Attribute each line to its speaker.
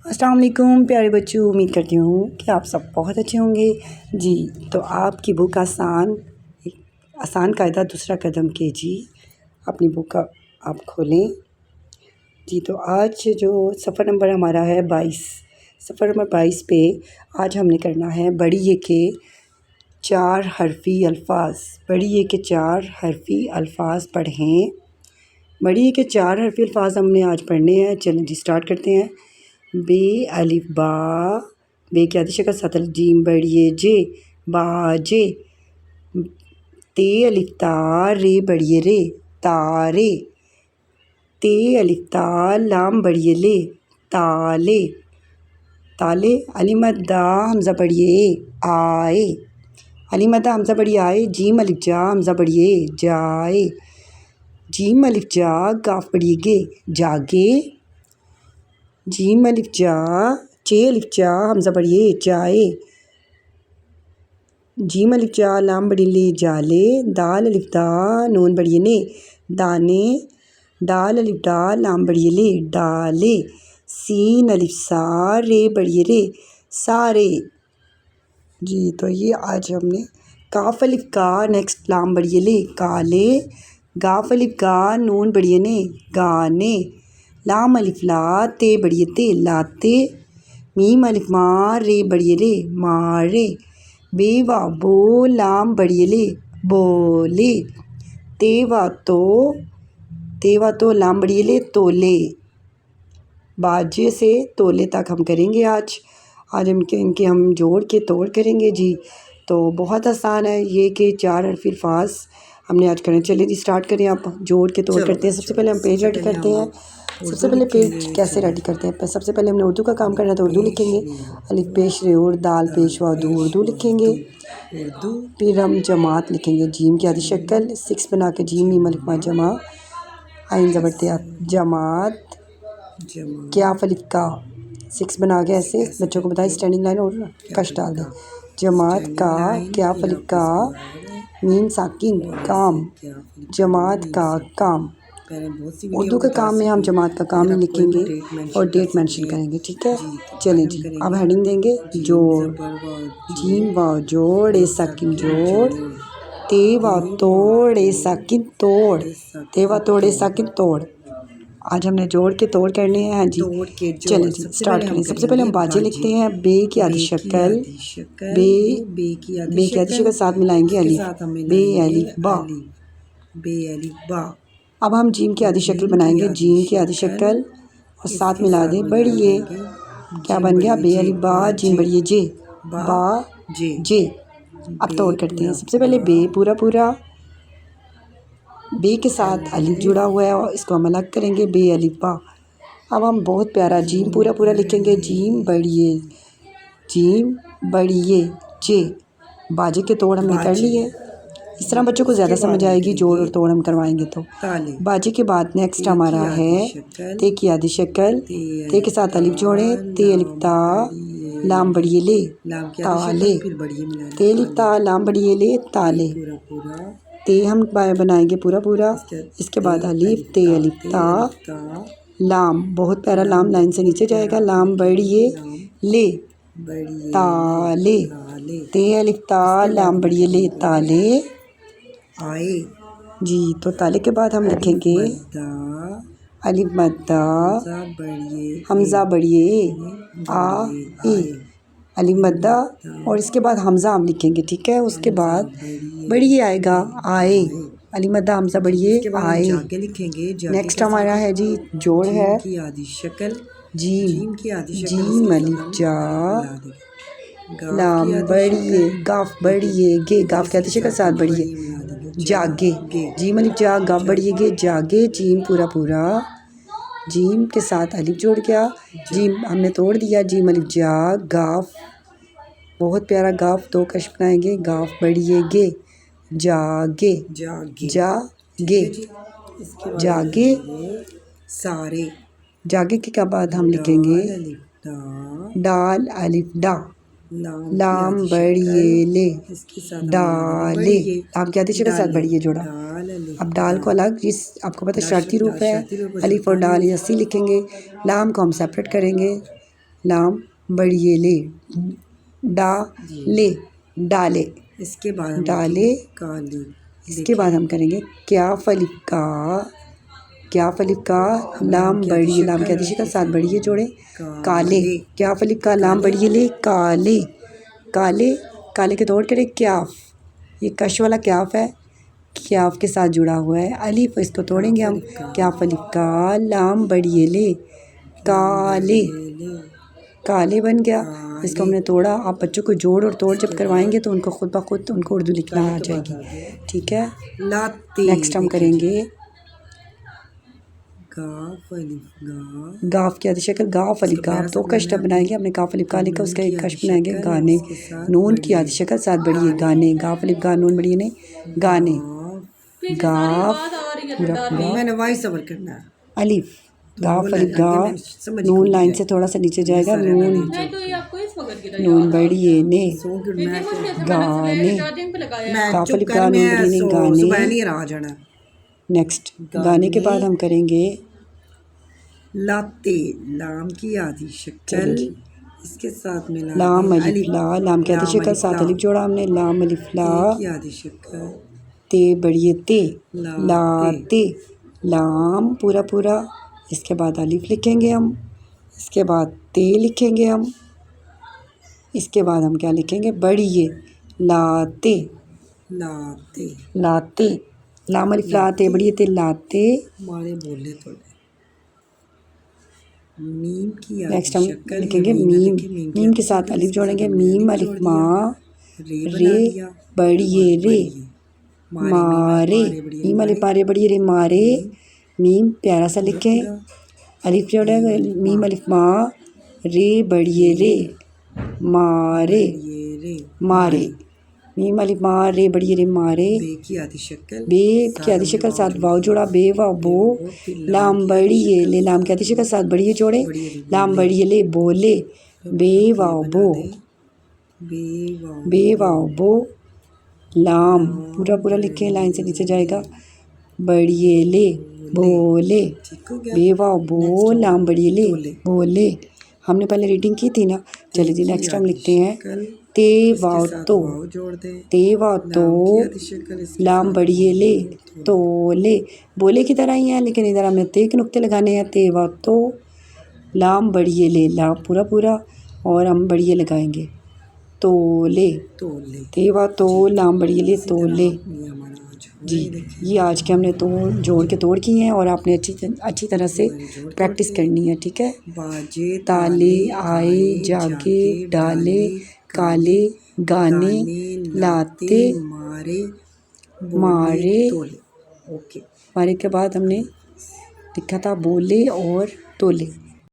Speaker 1: अस्सलाम वालेकुम प्यारे बच्चों, उम्मीद करती हूँ कि आप सब बहुत अच्छे होंगे। जी तो आपकी बुक आसान कायदा दूसरा कदम के जी अपनी बुक आप खोलें। जी तो आज जो सफ़र नंबर हमारा है 22, सफ़र नंबर 22 पे आज हमने करना है बड़ी ये के 4 हरफ़ी अल्फाज। बड़ी ये के 4 हरफ़ी अल्फाज पढ़ें। बड़ी ये के 4 हरफ़ी अल्फाज हमने आज पढ़ने हैं। चलें जी स्टार्ट करते हैं। बे अलिफ बा, बे की आधी शक्ल सतल जीम बड़िए जे बाजे। ते अलिफ ता, रे बड़िए रे तारे। ते अलिफ ता, लाम बड़िए ले ताले ताले। अलिफ मद दा, हमज़ा बड़िए आए। अलिफ मद दा, हमज़ा बड़िए आए। जीम अलिफ जा, हमज़ा बड़िए जाए। जीम अलिफ जा, गाफ बड़िए गे जागे। जीम अलिफ जा, चे अलिफ जा, हमज़ा बड़िए जाए। जीम अलिफ जा, लाम बड़ी ले जाले। दाल अलिफ दा, नून बड़िए ने दाने। दाल अलिफ दा, लाम बड़िए ले डाले। सीन अलिफ सा, रे बड़िए रे सारे। जी तो ये आज हमने काफ अलिफ का, नेक्स्ट लाम बड़िए ले काले। गाफ अलिफ का, नून बड़िए ने गाने। लाम अलिफ ला, ते बड़िए ते लाते। मीम अलिफ माँ, रे बड़िए रे मारे। बेवा बो, लाम बड़िए ले बोले। तेवा तो लाम बड़िए ले तोले। बाजे से तोले तक हम करेंगे आज इनके हम जोड़ के तोड़ करेंगे। जी तो बहुत आसान है ये कि 4 हरफ़ी अल्फाज हमने आज करने। चलिए जी स्टार्ट करें। आप जोड़ के तोड़ करते हैं। सबसे पहले हम पेज रेडी करते हैं। सबसे पहले पेज कैसे रेडी करते हैं? सबसे पहले हमने उर्दू का काम करना है तो उर्दू लिखेंगे। अलिफ पेश रे उर्द, दाल पेश वा दू, उर्दू लिखेंगे। फिर हम जमात लिखेंगे। जीम की आधी शक्ल 6 बना के जीम मीम अलिफ मा जमा आइन ज़बरते जमात। क्या अलिफ का 6 बना के ऐसे बच्चों को बताएं स्टैंडिंग लाइन और कश डाल दें। जमात का, क्या अलिफ का, मीम साकिन काम। जमात का काम। उर्दू के काम में हम जमात का काम ही लिखेंगे और डेट मेंशन करेंगे। ठीक है चलें जी। अब हेडिंग देंगे जोड़। जीम व जोड़, ए साकिन जोड़। ते व तोड़, ए साकिन तोड़। ते व तोड़, ए साकिन तोड़। आज हमने जोड़ के तोड़ करने हैं। हाँ जी चलें जी स्टार्ट करें। सबसे पहले हम बाजे लिखते हैं। बे की आधी शक्ल, बे की आधी शक्ल साथ मिलाएंगे अलिफ। बे अलिफ बा, बे अलिफ बा। अब हम जीम की आधी शक्ल बनाएंगे। जीम की आधी शक्ल और साथ मिला दें बड़िए। क्या बन गया? बे अलिफ बा, जीम बड़िए जे बा जे। अब तोड़ करते हैं। सबसे पहले बे पूरा पूरा, बे के साथ अलिफ जुड़ा हुआ है और इसको हम अलग करेंगे। बे अलिफ बा। अब हम बहुत प्यारा जीम पूरा पूरा लिखेंगे। जीम बड़िए जे। बाजे के तोड़ हमने कर लिए। इस तरह बच्चों को ज़्यादा समझ आएगी। जोड़ और तोड़ हम करवाएंगे तो। बाजे के बाद नेक्स्ट हमारा है ते की आधी शक्ल। ते के साथ अलिफ जोड़ें। ते अलिफ ता, लाम बड़िए ले ताले। ते अलिफ ता, लाम बड़िए ले ताले। ते हम बनाएंगे पूरा पूरा। इसके बाद अलिफ, ते अलिफ ता, लाम बहुत प्यारा लाम लाइन से नीचे जाएगा। लाम बड़िए ले ताले। ते अलिफ ता, लाम बड़िए ले ताले आए। जी तो ताले के बाद हम लिखेंगे अलिफ मद्दा, हमज़ा बड़िए आ ए। अलिफ मद्दा और इसके बाद हमज़ा हम लिखेंगे। ठीक है उसके बाद बड़िए आएगा आए। अलिफ मद्दा हमज़ा बड़िए आए। नेक्स्ट हमारा है जी जोड़ है। जीम अलिफ जा, लाम बड़िए, गाफ बड़िए गे। गाफ कहते शक्ल साथ बड़िए जागे। जीम अलिफ जा, गाफ बड़िए गे जागे। जीम पूरा पूरा, जीम के साथ अलिफ जोड़ गया। जीम हमने तोड़ दिया। जीम अलिफ जा, गाफ बहुत प्यारा गाफ दो कश बनाएंगे। गाफ बड़िए गे जागे जागे जागे सारे। जागे के बाद हम लिखेंगे डाल अलिफ डा, लाम बड़िए ले डाले। लाम क्या आती साथ बड़िए जोड़ा। अब डाल को अलग, जिस आपको पता है शर्ती रूप है। अलिफ और डाल ऐसे लिखेंगे। लाम को हम सेपरेट करेंगे। लाम बड़िए ले, डाले, डाले।
Speaker 2: इसके बाद हम
Speaker 1: डाले,
Speaker 2: काली।
Speaker 1: इसके बाद हम करेंगे क्याफ अलिफ का, क्याफ अलिफ का लाम बड़िए, लाम के आदेश का साथ बड़िए जोड़े, काले। क्याफ अलिफ का लाम बड़िए ले, काले, काले, काले के तोड़ करें क्याफ, ये कश वाला क्याफ है, क्याफ के साथ जुड़ा हुआ है अलिफ, इसको तोड़ेंगे हम। क्याफ अलिफ का लाम बड़िए ले, काले, काले बन गया। इसको हमने तोड़ा। आप बच्चों को जोड़ और तोड़ जब करवाएंगे तो उनको खुद ब खुद उनको उर्दू लिखना आ जाएगी, ठीक है। नेक्स्ट हम करेंगे गाफ की आधी शक्ल, गाफ अलिफ गाफ, दो कश बनाएंगे हमने, गाफ अलिफ का लिखा, उसका एक कश बनाएंगे गाने, नून की आधी शक्ल साथ बढ़िए गाने, गाफ अलिफ गा नून बढ़िए ने, गाने, गाफ पूरा पूरा अलिफ, गाफ अलिफ गा, नून लाइन से थोड़ा सा नीचे जाएगा, नून नून बढ़िए ने, गाने, गाफ अलिफ गा नून बढ़िए ने, गाने। नेक्स्ट गाने के बाद हम करेंगे
Speaker 2: लाते, लाम की आधी शक्ल, इसके साथ में
Speaker 1: लाम अलिफ ला, लाम की आधी शक्ल साथ अलिफ जोड़ा हमने, लाम अलिफ ला
Speaker 2: की आधी शक्ल,
Speaker 1: ते बढ़िए ते, लाते, लाम पूरा पूरा, इसके बाद अलिफ लिखेंगे हम, इसके बाद ते लिखेंगे हम, इसके बाद हम क्या लिखेंगे बढ़िए, लाते,
Speaker 2: लाते,
Speaker 1: लाते, लाम अलिफ ला ते बढ़िए ते, लाते।
Speaker 2: हमारे बोले तो मीम की
Speaker 1: नेक्स्ट हम लिखेंगे मीम, मीम के साथ अलिफ जोड़ेंगे, मीम अलिफ माँ, रे बढ़िए रे, मारे, मीम अलिफ मारे बढ़िए रे, मारे, मीम प्यारा सा लिखें, अलिफ जोड़ेंगे, मीम अलिफ माँ, रे बढ़िए रे, मारे, मारे, मीम अलिफ माँ, रे बढ़िए रे, मारे।
Speaker 2: बे की आधी शक्ल,
Speaker 1: बे की आधी शक्ल साथ वाव जोड़ा, बे वाव बो, लाम बढ़िए ले, लाम की आधी शक्ल साथ बढ़िए जोड़े, लाम बढ़िए ले, बोले, बे वाव बो, बे वाव बो, लाम पूरा पूरा लिखें, लाइन से नीचे जाएगा, बढ़िए ले, बोले, बे वाव बो, लाम बढ़िए ले, बोले। हमने पहले रीडिंग की थी ना, चलिए जी नेक्स्ट हम लिखते हैं ते वाव तो, ते वाव तो, लाम बढ़िए ले, तो ले, बोले की तरह ही है लेकिन इधर हमें ते के नुक्ते लगाने हैं, ते वाव तो, लाम बढ़िए ले, लाम पूरा पूरा और हम बढ़िए लगाएंगे, तो ले, ते वाव तो, लाम बढ़िए ले, तो ले। जी ये आज के हमने तोड़ जोड़ के तोड़ किए हैं और आपने अच्छी तरह से प्रैक्टिस करनी है, ठीक है। ताले आए जागे डाले, काले गाने, लाते, मारे,
Speaker 2: ओके।
Speaker 1: मारे के बाद हमने लिखा था बोले और तोले।